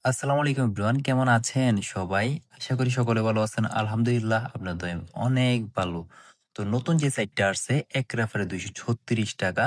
আসসালামু আলাইকুম এভরিওয়ান, কেমন আছেন সবাই? আশা করি সকলে ভালো আছেন। আলহামদুলিল্লাহ, আপনার দয়ায় অনেক ভালো। তো নতুন যে সাইটটা আসছে, এক রেফারে ৳236,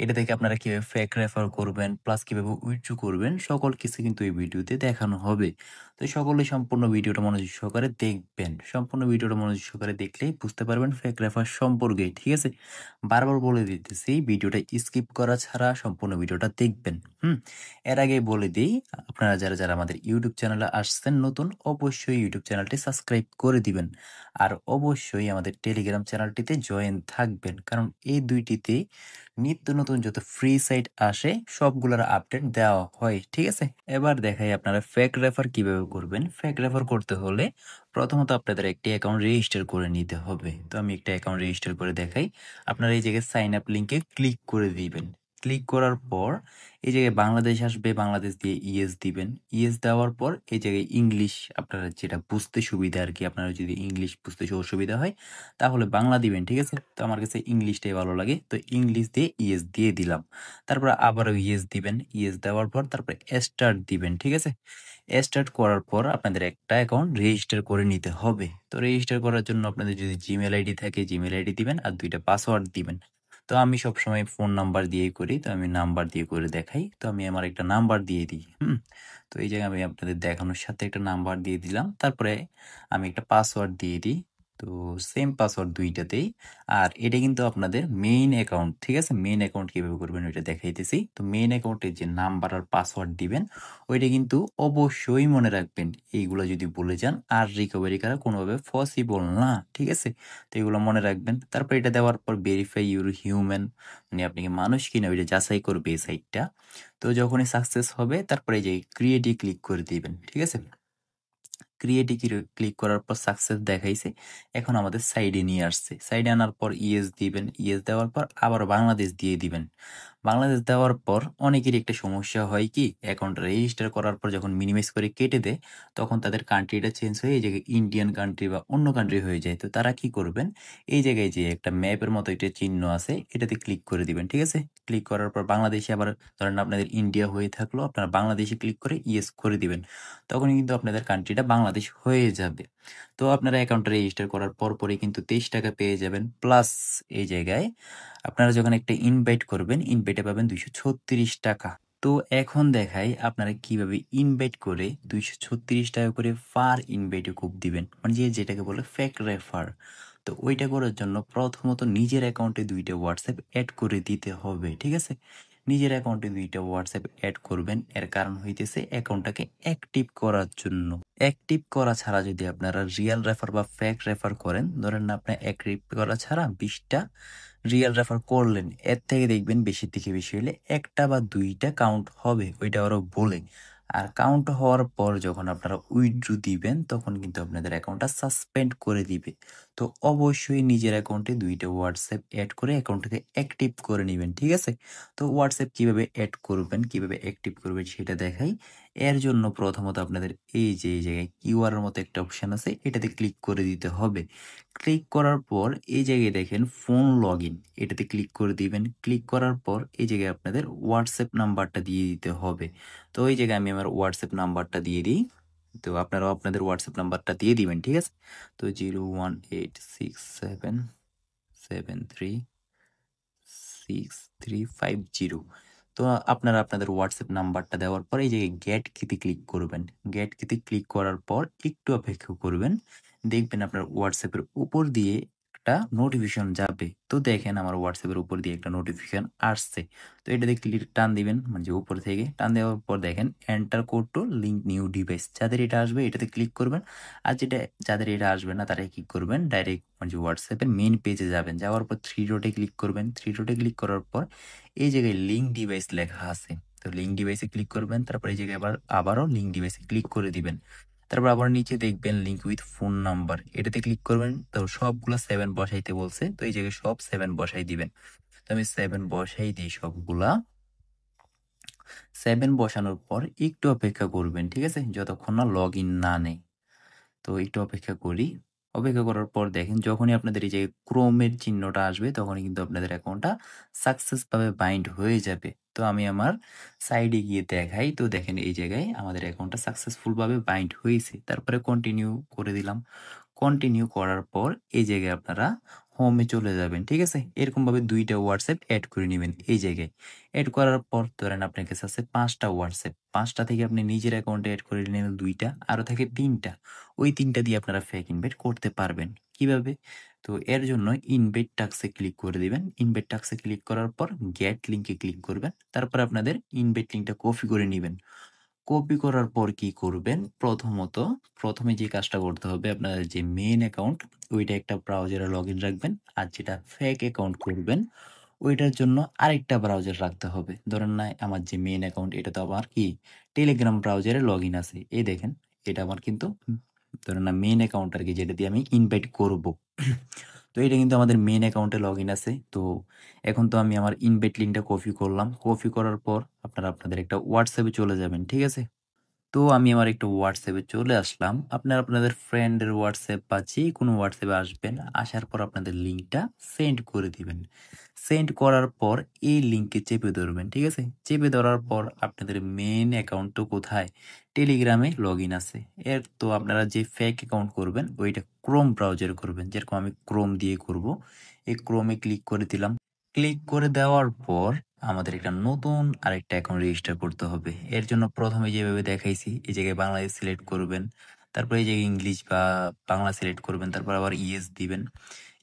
এটা থেকে আপনারা কিভাবে ফেক রেফার করবেন, প্লাস কিভাবে উইথড্র করবেন, সকল কিছু কিন্তু এই ভিডিওতে দেখানো হবে। তো সকলেই সম্পূর্ণ ভিডিওটা মনোযোগ সহকারে দেখবেন। সম্পূর্ণ ভিডিওটা মনোযোগ সহকারে দেখলেই বুঝতে পারবেন ফেক রেফার সম্পর্কে, ঠিক আছে? বারবার বলে দিতেছি, ভিডিওটা স্কিপ করা ছাড়া সম্পূর্ণ ভিডিওটা দেখবেন। এর আগেই বলে দেই, আপনারা যারা আমাদের ইউটিউব চ্যানেলে আসছেন নতুন, অবশ্যই ইউটিউব চ্যানেলটি সাবস্ক্রাইব করে দিবেন। আর অবশ্যই আমাদের টেলিগ্রাম চ্যানেলটিতে জয়েন থাকবেন। কারণ এই ২ টিতেই নিত্য নতুন যত ফ্রি সাইট আসে সবগুলোর আপডেট দেওয়া হয়। ঠিক আছে? এবার দেখাই আপনারা ফেক রেফার কিভাবে করবেন। ফেক রেফার করতে হলে প্রথমত আপনাদের একটি অ্যাকাউন্ট রেজিস্টার করে নিতে হবে। তো আমি একটা অ্যাকাউন্ট রেজিস্টার করে দেখাই। আপনারা এই জায়গায় সাইন আপ লিংকে ক্লিক করে দিবেন। ক্লিক করার পর এই জায়গায় বাংলাদেশ আসবে, বাংলাদেশ দিয়ে ইয়েস দিবেন। ইয়েস দেওয়ার পর এই জায়গায় ইংলিশ আপনারা যেটা বুঝতে সুবিধা আরকি, আপনারা যদি ইংলিশ বুঝতে অসুবিধা হয় তাহলে বাংলা দিবেন, ঠিক আছে? তো আমার কাছে ইংলিশটাই ভালো লাগে। তো ইংলিশ দিয়ে ইয়েস দিয়ে দিলাম। তারপরে আবারও ইয়েস দিবেন। ইয়েস দেওয়ার পর তারপরে স্টার্ট দিবেন, ঠিক আছে? স্টার্ট করার পর আপনাদের একটা অ্যাকাউন্ট রেজিস্টার করে নিতে হবে। তো রেজিস্টার করার জন্য আপনাদের যদি জিমেইল আইডি থাকে জিমেইল আইডি দিবেন আর ২ টা পাসওয়ার্ড দিবেন। তো আমি সবসময় ফোন নাম্বার দিয়েই করি। তো আমি নাম্বার দিয়ে করে দেখাই। তো আমি আমার একটা নাম্বার দিয়ে দিই। তো এই জায়গায় আমি আপনাদের দেখানোর সাথে একটা নাম্বার দিয়ে দিলাম। তারপরে আমি একটা পাসওয়ার্ড দিয়ে দিই। তো সেম পাসওয়ার্ড ২ টাতেই। আর এটা কিন্তু আপনাদের মেইন অ্যাকাউন্ট, ঠিক আছে? মেইন অ্যাকাউন্ট কিভাবে করবেন ওইটা দেখাইতেছি। তো মেইন অ্যাকাউন্টের যে নাম্বার আর পাসওয়ার্ড দিবেন, ওইটা কিন্তু অবশ্যই মনে রাখবেন। এইগুলা যদি ভুলে যান আর রিকভারি করা কোনোভাবে পসিবল না। ঠিক আছে? তো এগুলো মনে রাখবেন। তারপর এটা দেওয়ার পর ভেরিফাই ইউর হিউম্যান, মানে আপনি কি মানুষ কিনা ওইটা যাচাই করবে এই সাইটটা। তো যখনই সাকসেস হবে তারপরে এই যে ক্রিয়েট এ ক্লিক করে দিবেন। ঠিক আছে? ক্রিয়েট এ ক্লিক করার পর সাকসেস দেখাইছে। এখন আমাদের সাইডে নিয়ে আসছে। সাইডে আনার পর ইয়েস দিবেন। ইয়েস দেওয়ার পর আবার বাংলাদেশ দিয়ে দিবেন। বাংলাদেশ দেওয়ার পর অনেকেরই একটা সমস্যা হয় কি, অ্যাকাউন্ট রেজিস্টার করার পর যখন মিনিমাইজ করে কেটে দেয়, তখন তাদের কান্ট্রিটা চেঞ্জ হয়ে এই জায়গায় ইন্ডিয়ান কান্ট্রি বা অন্য কান্ট্রি হয়ে যায়। তো তারা কি করবেন, এই জায়গায় যে একটা ম্যাপের মতো একটা চিহ্ন আছে, এটাতে ক্লিক করে দিবেন। ঠিক আছে? ক্লিক করার পর বাংলাদেশে আবার, ধরেন আপনাদের ইন্ডিয়া হয়ে থাকলো, আপনারা বাংলাদেশে ক্লিক করে ইয়েস করে দিবেন। তখনই কিন্তু আপনাদের কান্ট্রিটা বাংলাদেশ হয়ে যাবে। তো আপনারা অ্যাকাউন্টটা রেজিস্টার করার পরপরই কিন্তু ৳২৩ পেয়ে যাবেন। প্লাস এই জায়গায় আপনারা যখন একটা ইনভাইট করবেন, ইনভাইটে পাবেন ৳২৩৬। তো এখন দেখাই আপনারা কিভাবে ইনভাইট করে ৳২৩৬ করে পার ইনভাইটে কোড দিবেন। মানে যেটাকে বলে ফেক রেফার। তো ওইটা করার জন্য প্রথমত নিজের অ্যাকাউন্টে ২ টা WhatsApp এড করে দিতে হবে। ঠিক আছে? নিজের অ্যাকাউন্টে ২ টা WhatsApp এড করবেন। এর কারণ হইতেছে অ্যাকাউন্টটাকে অ্যাক্টিভ করার জন্য। অ্যাক্টিভ করা ছাড়া যদি আপনারা রিয়াল রেফার বা ফেক রেফার করেন, ধরেন না আপনার অ্যাক্টিভ করা ছাড়া ২০ টা রিয়াল রেফার করলেন, এর থেকে দেখবেন বেশির থেকে বেশি হলে ১ টা বা ২ টা কাউন্ট হবে। ওইটা ওরা বলে। আর কাউন্ট হওয়ার পর যখন আপনারা উইথড্র দিবেন, তখন কিন্তু আপনাদের অ্যাকাউন্টটা সাসপেন্ড করে দিবে। তো অবশ্যই নিজের অ্যাকাউন্টে ২ টা WhatsApp এড করে অ্যাকাউন্টটাকে অ্যাক্টিভ করে নিবেন। ঠিক আছে? তো WhatsApp কিভাবে এড করবেন, কিভাবে অ্যাক্টিভ করবেন সেটা দেখাই। এর জন্য প্রথমত আপনাদের এই যে এই জায়গায় কিউআর এর মতো একটা অপশন আছে, এটাতে ক্লিক করে দিতে হবে। ক্লিক করার পর এই জায়গায় দেখেন ফোন লগইন, এটাতে ক্লিক করে দিবেন। ক্লিক করার পর এই জায়গায় আপনাদের WhatsApp নাম্বারটা দিয়ে দিতে হবে। তো এই জায়গায় আমি আমার WhatsApp নাম্বারটা দিয়ে দিই। তো আপনারাও আপনাদের WhatsApp নাম্বারটা দিয়ে দিবেন। ঠিক আছে? তো 01867736350। তো আপনারা আপনাদের WhatsApp নাম্বারটা দেওয়ার পর এই জায়গায় গেট কিতে ক্লিক করবেন। গেট কিতে ক্লিক করার পর একটু অপেক্ষা করবেন। দেখবেন আপনার WhatsApp এর উপর দিয়ে একটা নোটিফিকেশন যাবে। তো দেখেন আমার WhatsApp এর উপর দিয়ে একটা নোটিফিকেশন আসছে। তো এটাতে ক্লিক টান দিবেন, মানে যে উপর থেকে টান দেওয়ার পর দেখেন enter code two link new device. যাদের এটা আসবে এটাতে ক্লিক করবেন। আর যাদের এটা আসবে না তারা কি করবেন, ডাইরেক্ট মানে যে WhatsApp এর মেইন পেজে যাবেন। যাওয়ার পর 3 ডটে ক্লিক করবেন। 3 ডটে ক্লিক করার পর এই জায়গায় লিঙ্ক ডিভাইস লেখা আছে। তো লিঙ্ক ডিভাইসে ক্লিক করবেন। তারপর এই জায়গায় আবারও লিঙ্ক ডিভাইসে ক্লিক করে দিবেন। তারপর আবার নিচে দেখবেন লিঙ্ক উইথ ফোন নাম্বার, এটাতে ক্লিক করবেন। তো সবগুলা 7 বসাইতে বলছে। তো এই জায়গায় সব 7 বসাই দিবেন। তো আমি 7 বসাই দিই সবগুলা। 7 বসানোর পর একটু অপেক্ষা করবেন। ঠিক আছে? যতক্ষণ না লগইন না নেয়। তো একটু অপেক্ষা করি। অপেক্ষা করার পর দেখেন যখনই আপনাদের এই যে ক্রোমের চিহ্নটা আসবে তখনই কিন্তু আপনাদের অ্যাকাউন্টটা সাকসেসভাবে বাইন্ড হয়ে যাবে। তো আমি আমার সাইডে গিয়ে দেখাই। তো দেখেন এই জায়গায় আমাদের অ্যাকাউন্টটা সাকসেসফুলভাবে বাইন্ড হয়েছে। তারপরে কন্টিনিউ করে দিলাম। কন্টিনিউ করার পর এই জায়গায় আপনারা হোমে চলে যাবেন। ঠিক আছে? এরকমভাবে ২ টা হোয়াটসঅ্যাপ এড করে নিবেন এই জায়গায়। এড করার পর ধরেন আপনার কাছে আছে ৫ টা হোয়াটসঅ্যাপ। ৫ টা থেকে আপনি নিজের অ্যাকাউন্টে এড করে নিলেন ২ টা, আরো থাকে ৩ টা। ওই ৩ টা দিয়ে আপনারা ফেক ইনভাইট করতে পারবেন। কিভাবে? তো এর জন্য ইনভাইট টাস্কে ক্লিক করে দিবেন। ইনভাইট টাস্কে ক্লিক করার পর গেট লিংকে ক্লিক করবেন। তারপর আপনাদের ইনভাইট লিংকটা কপি করে নিবেন। কপি করার পর কি করবেন? প্রথমে যে কাজটা করতে হবে আপনাদের যে মেইন অ্যাকাউন্ট ওইটা একটা ব্রাউজারে লগইন রাখবেন। আর যেটা ফেক অ্যাকাউন্ট করবেন ওইটার জন্য আরেকটা ব্রাউজার রাখতে হবে। ধরেন না আমার যে মেইন অ্যাকাউন্ট এটা তো আমার কি টেলিগ্রাম ব্রাউজারে লগইন আছে। এই দেখেন এটা আমার কিন্তু ধরেন না মেইন অ্যাকাউন্ট আরকি যেটা দিয়ে আমি ইনভাইট করব। তো এটা কিন্তু আমাদের মেইন অ্যাকাউন্টে লগইন আছে। তো এখন তো আমি আমার ইনভাইট লিংকটা কপি করলাম। কপি করার পর আপনারা আপনাদের একটা হোয়াটসঅ্যাপে চলে যাবেন। ঠিক আছে? তো আমি আমার একটা হোয়াটসঅ্যাপে চলে আসলাম। আপনারা আপনাদের ফ্রেন্ডের হোয়াটসঅ্যাপ বা যেকোনো হোয়াটসঅ্যাপে আসবেন। আসার পর আপনাদের লিঙ্কটা সেন্ড করে দিবেন। সেন্ড করার পর এই লিঙ্কে চেপে ধরবেন। ঠিক আছে? চেপে ধরার পর আপনাদের মেইন অ্যাকাউন্ট তো কোথায়? টেলিগ্রামে লগইন আছে। এর তো আপনারা যে ফেক অ্যাকাউন্ট করবেন ওইটা ক্রোম ব্রাউজারে করবেন। যেরকম আমি ক্রোম দিয়ে করব। এই ক্রোমে ক্লিক করে দিলাম। ক্লিক করে দেওয়ার পর আমাদের একটা নতুন আরেকটা অ্যাকাউন্ট রেজিস্টার করতে হবে। এর জন্য প্রথমে যেভাবে দেখাইছি এই জায়গায় বাংলাদেশ সিলেক্ট করবেন। তারপরে এই জায়গায় ইংলিশ বা বাংলা সিলেক্ট করবেন। তারপর আবার ইয়েস দিবেন।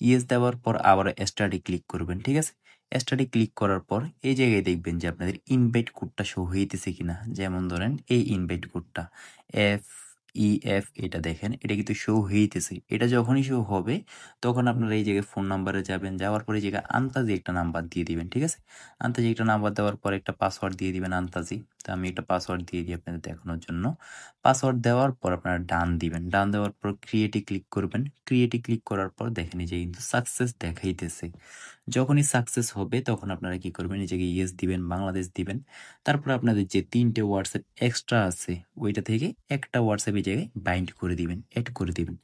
ইয়েস দেওয়ার পর আবার স্টাডি ক্লিক করবেন। ঠিক আছে? স্টাডি ক্লিক করার পর এই জায়গায় দেখবেন যে আপনাদের ইনভাইট কোডটা শো হইতেছে কিনা। যেমন ধরেন এই ইনভাইট কোডটা FEF এটা দেখেন এটা কিন্তু শো হইতেছে। এটা যখনই শো হবে তখন আপনারা এই জায়গায় ফোন নাম্বারে যাবেন। যাওয়ার পরে এই জায়গায় আন্তাজি একটা নাম্বার দিয়ে দিবেন। ঠিক আছে? আন্তাজি একটা নাম্বার দেওয়ার পর একটা পাসওয়ার্ড দিয়ে দিবেন আন্তাজি। তো আমি একটা পাসওয়ার্ড দিয়ে দিই আপনাদের দেখানোর জন্য। পাসওয়ার্ড দেওয়ার পর আপনারা ডান দিবেন। ডান দেওয়ার পর ক্রিয়েটে ক্লিক করবেন। ক্রিয়েটে ক্লিক করার পর দেখেন এই যে কিন্তু সাকসেস দেখাইতেছে। যখনই সাকসেস হবে তখন আপনারা কি করবেন? এই জায়গায় ইয়েস দিবেন, বাংলাদেশ দিবেন। তারপর আপনাদের যে ৩ টে হোয়াটসঅ্যাপ এক্সট্রা আছে ওইটা থেকে একটা হোয়াটসঅ্যাপ এই জায়গায় বাইন্ড করে দিবেন, এড করে দিবেন।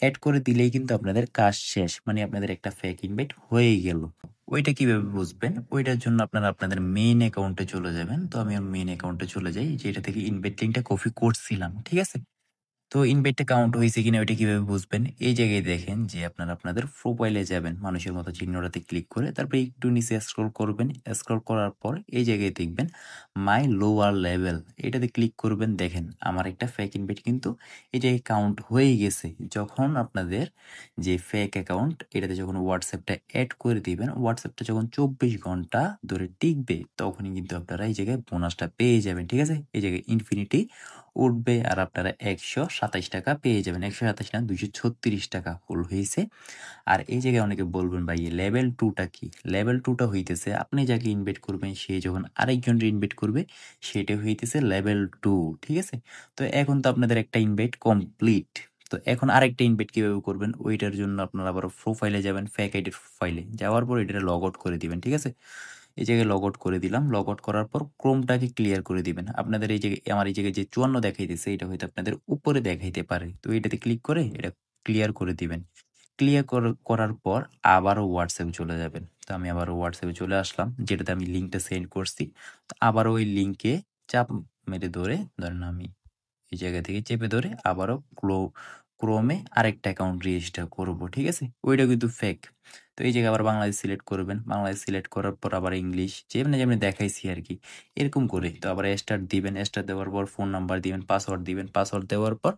এড করে দিলেই কিন্তু আপনাদের কাজ শেষ। মানে আপনাদের একটা ফেক ইনভাইট হয়েই গেল। ওইটা কিভাবে বুঝবেন? ওইটার জন্য আপনারা আপনাদের মেইন অ্যাকাউন্টে চলে যাবেন। তো আমি আমার মেইন অ্যাকাউন্টে চলে যাই। যেটা থেকে ইনভাইট লিংকটা কপি করছিলাম। ঠিক আছে? তো ইনভাইটটা কাউন্ট হইছে কিনা ওইটা কিভাবে বুঝবেন? এই জায়গায় দেখেন যে আপনারা আপনাদের প্রোফাইলে যাবেন। মানুষের মতো চিহ্নটাতে ক্লিক করে তারপরে একটু নিচে স্ক্রল করবেন। স্ক্রল করার পর এই জায়গায় দেখবেন মাই লোয়ার লেভেল এটাতে ক্লিক করবেন। দেখেন আমার একটা ফেক ইনভাইট কিন্তু এই জায়গায় কাউন্ট হয়ে গেছে। যখন আপনাদের যে ফেক অ্যাকাউন্ট এটাতে যখন হোয়াটসঅ্যাপটা এড করে দিবেন, হোয়াটসঅ্যাপটা যখন ২৪ ঘন্টা ধরে টিকবে তখনই কিন্তু আপনারা এই জায়গায় বোনাসটা পেয়ে যাবেন। ঠিক আছে? এই জায়গায় ইনফিনিটি উঠবে আর আপনারা ৳১২৭ পেয়ে যাবেন। ১২৭ না ৳২৩৬ ফুল হইছে। আর এই জায়গায় অনেকে বলবেন ভাই লেভেল 2 টা কি? লেভেল 2 টা হইতেছে আপনি যাকে ইনভাইট করবেন সে যখন আরেকজনকে ইনভাইট করবে সেটা হইতেছে লেভেল 2 ঠিক আছে? তো এখন তো আপনাদের একটা ইনভাইট কমপ্লিট। তো এখন আরেকটা ইনভাইট কিভাবে করবেন? ওইটার জন্য আপনারা আবার প্রোফাইলে যাবেন, ফেক আইডির প্রোফাইলে। যাওয়ার পর এটারে লগ আউট করে দিবেন। ঠিক আছে? এই জায়গায় লগ আউট করে দিলাম। লগ আউট করার পর ক্রোমটাকে ক্লিয়ার করে দিবেন। আপনাদের এই জায়গায় আমার এই জায়গায় যে ৫৪ দেখাইতেছে এটা হয়তো আপনাদের উপরে দেখাইতে পারে। তো এটাতে ক্লিক করে এটা ক্লিয়ার করে দিবেন। ক্লিয়ার করার পর আবারও হোয়াটসঅ্যাপে চলে যাবেন। তো আমি আবারও হোয়াটসঅ্যাপে চলে আসলাম যেটাতে আমি লিঙ্কটা সেন্ড করছি। তো আবারও ওই লিঙ্কে চাপ মেরে ধরেন আমি এই জায়গা থেকে চেপে ধরে আবারও ক্রোমে আরেকটা অ্যাকাউন্ট রেজিস্টার করব। ঠিক আছে? ওইটা কিন্তু ফেক। তো এই জায়গায় আবার বাংলাদেশ সিলেক্ট করবেন। বাংলাদেশ সিলেক্ট করার পর আবার ইংলিশ যেমনি দেখাইছি আরকি। এরকম করে তো আবার স্টার দিবেন। স্টার দেওয়ার পর ফোন নাম্বার দিবেন, পাসওয়ার্ড দিবেন। পাসওয়ার্ড দেওয়ার পর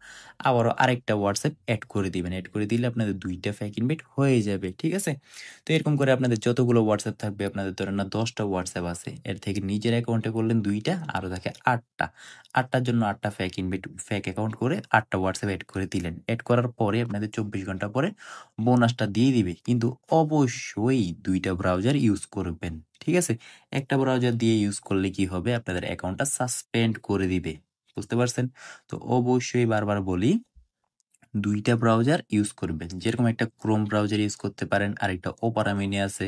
আবারও আরেকটা হোয়াটসঅ্যাপ এড করে দিবেন। এড করে দিলে আপনাদের ২ টা ফেক ইনভাইট হয়ে যাবে। ঠিক আছে? তো এরকম করে আপনাদের যতগুলো হোয়াটসঅ্যাপ থাকবে আপনাদের ধরেন না ১০ টা হোয়াটসঅ্যাপ আছে। এর থেকে নিজের অ্যাকাউন্টে করলেন ২ টা আরো থাকে ৮ টা। ৮ টার জন্য ৮ টা ফেক অ্যাকাউন্ট করে ৮ টা হোয়াটসঅ্যাপ এড করে দিলেন। এড করার পরে আপনাদের ২৪ ঘন্টা পরে বোনাসটা দিয়ে দিবে। কিন্তু অবশ্যই ২ টা ব্রাউজার ইউজ করবেন। ঠিক আছে? একটা ব্রাউজার দিয়ে ইউজ করলে কি হবে? আপনাদের অ্যাকাউন্টটা সাসপেন্ড করে দিবে। বুঝতে পারছেন? তো অবশ্যই বারবার বলি ২ টা ব্রাউজার ইউজ করবেন। যেরকম একটা ক্রোম ব্রাউজার ইউজ করতে পারেন, আরেকটা ওপেরা মিনি আছে,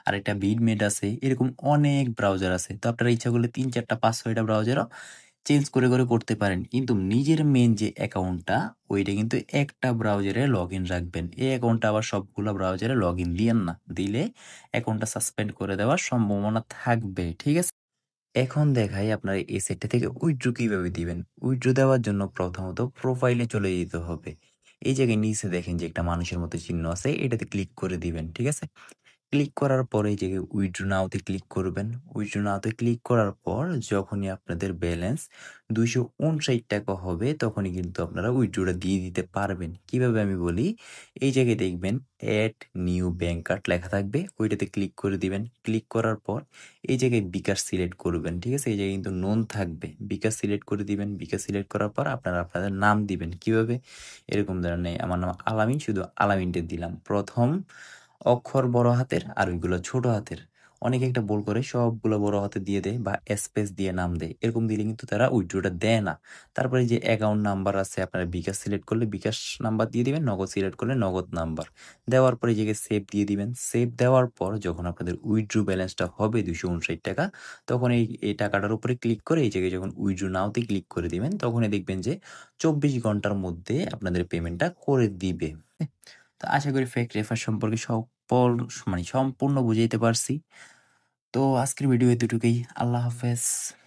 আরেকটা বিটমেট আছে। এরকম অনেক ব্রাউজার আছে। তো আপনারা ইচ্ছা করলে ৩, ৪ টা, ৫, ৬ টা ব্রাউজারও চেঞ্জ করে করতে পারেন। কিন্তু নিজের মেইন যে অ্যাকাউন্টটা ওইটা কিন্তু একটা ব্রাউজারে লগইন রাখবেন। এই অ্যাকাউন্টটা আবার সবগুলা ব্রাউজারে লগইন দিয়েন না। দিলে অ্যাকাউন্টটা সাসপেন্ড করে দেওয়ার সম্ভাবনা থাকবে। ঠিক আছে? এখন দেখাই আপনারা এই সাইটটা থেকে উইথড্র কিভাবে দিবেন। উইথড্র দেওয়ার জন্য প্রথমত প্রোফাইলে চলে যেতে হবে। এই জায়গায় নিচে দেখেন যে একটা মানুষের মতো চিহ্ন আছে, এটাতে ক্লিক করে দিবেন। ঠিক আছে? ক্লিক করার পরে যে উইথড্র নাওতে ক্লিক করবেন। উইথড্র নাওতে ক্লিক করার পর যখনই আপনাদের ব্যালেন্স ৳২৫৯ হবে তখনই কিন্তু আপনারা উইথড্রটা দিয়ে দিতে পারবেন। কিভাবে আমি বলি, এই জায়গায় দেখবেন এড নিউ ব্যাংক কার্ড লেখা থাকবে, ওইটাতে ক্লিক করে দিবেন। ক্লিক করার পর এই জায়গায় বিকাশ সিলেক্ট করবেন। ঠিক আছে? এই জায়গায় কিন্তু নোন থাকবে। বিকাশ সিলেক্ট করে দিবেন। বিকাশ সিলেক্ট করার পর আপনারা আপনাদের নাম দিবেন। কিভাবে? এরকম ধরনের আমার নাম আলামিন, শুধু আলামিনটা দিলাম। প্রথম অক্ষর বড় হাতের আর ওইগুলো ছোট হাতের। অনেকে একটা ভুল করে সবগুলো বড় হাতে দিয়ে দেয় বা স্পেস দিয়ে নাম দেয়। এরকম দিলে কিন্তু তারা উইথড্রটা দেয় না। তারপরে যে অ্যাকাউন্ট নাম্বার আছে, আপনারা বিকাশ সিলেক্ট করলে বিকাশ নাম্বার দিয়ে দিবেন, নগদ সিলেক্ট করলে নগদ নাম্বার। দেওয়ার পরে এই জায়গায় সেভ দিয়ে দিবেন। সেভ দেওয়ার পর যখন আপনাদের উইথড্র ব্যালেন্সটা হবে ৳২৫৯, তখন এই টাকাটার উপরে ক্লিক করে এই জায়গায় যখন উইথড্র নাওতে ক্লিক করে দিবেন, তখনই দেখবেন যে ২৪ ঘন্টার মধ্যে আপনাদের পেমেন্টটা করে দিবে। তো আশা করি ফেক রেফার সম্পর্কে সম্পূর্ণ বুঝাইতে পারছি। তো আজকের ভিডিও এতটুকুই। আল্লাহ হাফেজ।